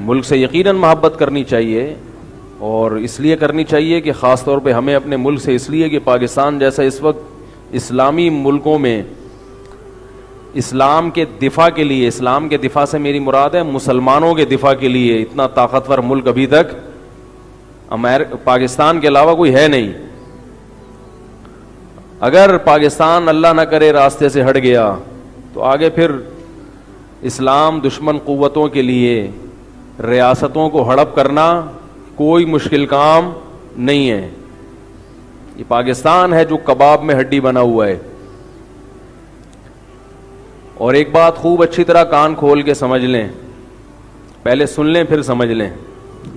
मुल्क से यकीनन मोहब्बत करनी चाहिए, और इसलिए करनी चाहिए कि ख़ास तौर पे हमें अपने मुल्क से इसलिए कि पाकिस्तान जैसा इस वक्त इस्लामी मुल्कों में इस्लाम के दिफा के लिए, इस्लाम के दिफा से मेरी मुराद है मुसलमानों के दिफा के लिए, इतना ताकतवर मुल्क अभी तक पाकिस्तान के अलावा कोई है नहीं। अगर पाकिस्तान अल्लाह ना करे रास्ते से हट गया तो आगे फिर इस्लाम दुश्मन क़ुव्वतों के लिए रियासतों को हड़प करना कोई मुश्किल काम नहीं है। ये पाकिस्तान है जो कबाब में हड्डी बना हुआ है। और एक बात खूब अच्छी तरह कान खोल के समझ लें, पहले सुन लें फिर समझ लें,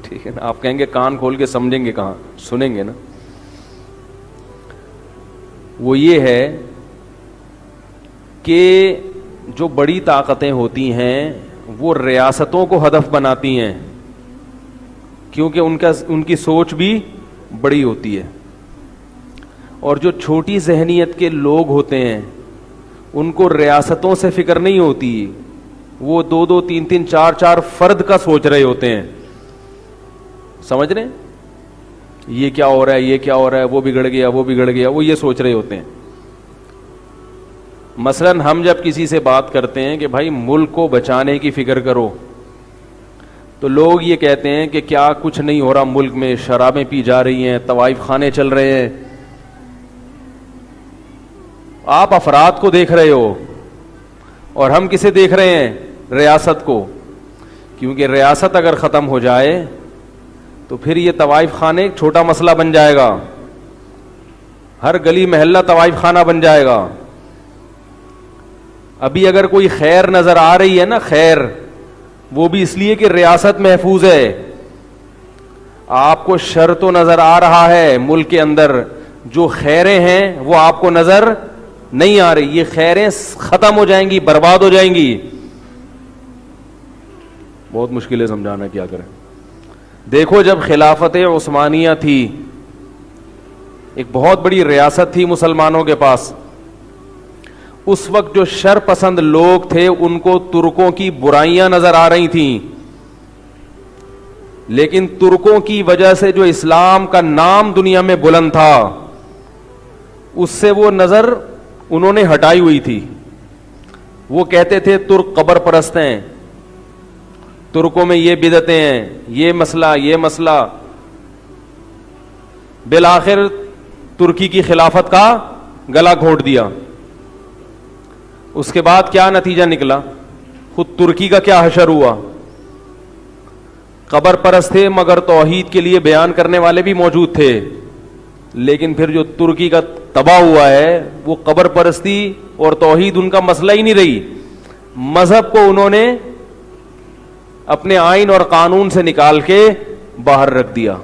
ठीक है ना। आप कहेंगे कान खोल के समझेंगे कहाँ, सुनेंगे ना। वो ये है कि जो बड़ी ताकतें होती हैं वो रियासतों को हदफ बनाती हैं, क्योंकि उनकी सोच भी बड़ी होती है। और जो छोटी जहनियत के लोग होते हैं उनको रियासतों से फिक्र नहीं होती, वो 2-2, 3-3, 4-4 फर्द का सोच रहे होते हैं। समझ रहे हैं? ये क्या हो रहा है, ये क्या हो रहा है, वो बिगड़ गया, वो बिगड़ गया, वो ये सोच रहे होते हैं। मसलन हम जब किसी से बात करते हैं कि भाई मुल्क को बचाने की फिक्र करो, तो लोग ये कहते हैं कि क्या कुछ नहीं हो रहा मुल्क में, शराबें पी जा रही हैं, तवाइफ खाने चल रहे हैं। आप अफराद को देख रहे हो और हम किसे देख रहे हैं? रियासत को। क्योंकि रियासत अगर ख़त्म हो जाए तो फिर ये तवाइफ खाने एक छोटा मसला बन जाएगा, हर गली महल्ला तवाइफ खाना बन जाएगा। अभी अगर कोई खैर नजर आ रही है ना, खैर, वो भी इसलिए कि रियासत महफूज है। आपको शर तो नजर आ रहा है मुल्क के अंदर, जो खैरें हैं वो आपको नजर नहीं आ रही। ये खैरें खत्म हो जाएंगी, बर्बाद हो जाएंगी। बहुत मुश्किल है समझाना, क्या करें। देखो, जब खिलाफत उस्मानिया थी, एक बहुत बड़ी रियासत थी मुसलमानों के पास, उस वक्त जो शर पसंद लोग थे उनको तुर्कों की बुराइयां नजर आ रही थीं, लेकिन तुर्कों की वजह से जो इस्लाम का नाम दुनिया में बुलंद था उससे वो नजर उन्होंने हटाई हुई थी। वो कहते थे तुर्क कब्र परस्त हैं, तुर्कों में ये बिदतें हैं, ये मसला। बिलाखिर तुर्की की खिलाफत का गला घोंट दिया। उसके बाद क्या नतीजा निकला? खुद तुर्की का क्या हशर हुआ। कब्र परस्त थे मगर तौहीद के लिए बयान करने वाले भी मौजूद थे, लेकिन फिर जो तुर्की का तबाह हुआ है वो कब्र परस्ती और तौहीद उनका मसला ही नहीं रही। मजहब को उन्होंने अपने आइन और कानून से निकाल के बाहर रख दिया।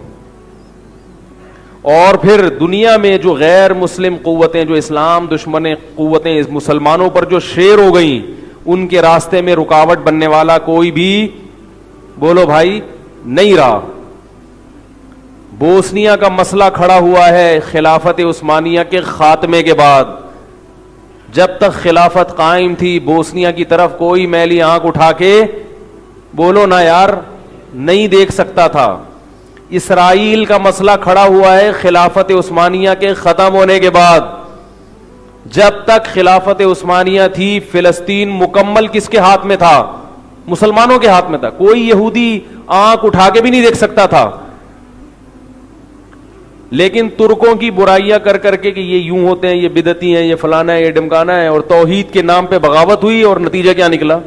और फिर दुनिया में जो गैर मुस्लिम कुव्वतें, जो इस्लाम दुश्मन कुव्वतें इस मुसलमानों पर जो शेर हो गई, उनके रास्ते में रुकावट बनने वाला कोई भी, बोलो भाई, नहीं रहा। बोस्निया का मसला खड़ा हुआ है खिलाफत उस्मानिया के खात्मे के बाद। जब तक खिलाफत कायम थी, बोस्निया की तरफ कोई मैली आंख उठा के, बोलो ना यार, नहीं देख सकता था। इसराइल का मसला खड़ा हुआ है खिलाफत उस्मानिया के खत्म होने के बाद। जब तक खिलाफत उस्मानिया थी, फिलिस्तीन मुकम्मल किसके हाथ में था? मुसलमानों के हाथ में था। कोई यहूदी आंख उठा के भी नहीं देख सकता था। लेकिन तुर्कों की बुराइयां कर करके कि ये यूं होते हैं, ये बिदती हैं, ये फलाना है, ये ढमकाना है, और तौहीद के नाम पे बगावत हुई, और नतीजा क्या निकला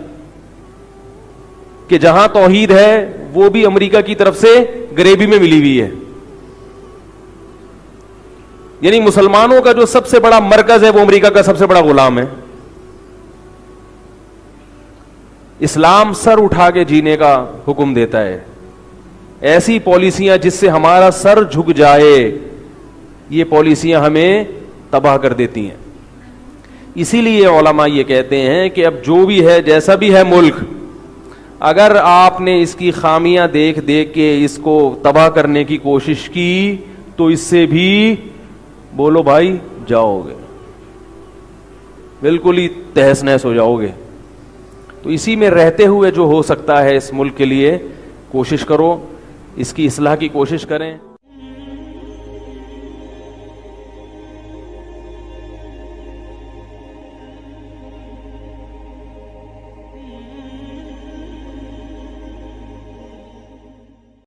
कि जहां तौहीद है वो भी अमेरिका की तरफ से ग्रेवी में मिली हुई है। यानी मुसलमानों का जो सबसे बड़ा मरकज है वो अमेरिका का सबसे बड़ा गुलाम है। इस्लाम सर उठा के जीने का हुक्म देता है। ऐसी पॉलिसियां जिससे हमारा सर झुक जाए, ये पॉलिसियां हमें तबाह कर देती हैं। इसीलिए उलमा ये कहते हैं कि अब जो भी है, जैसा भी है मुल्क, अगर आपने इसकी खामियां देख देख के इसको तबाह करने की कोशिश की तो इससे भी, बोलो भाई, जाओगे, बिल्कुल ही तहस नहस हो जाओगे। तो इसी में रहते हुए जो हो सकता है इस मुल्क के लिए, कोशिश करो, इसकी इस्लाह की कोशिश करें।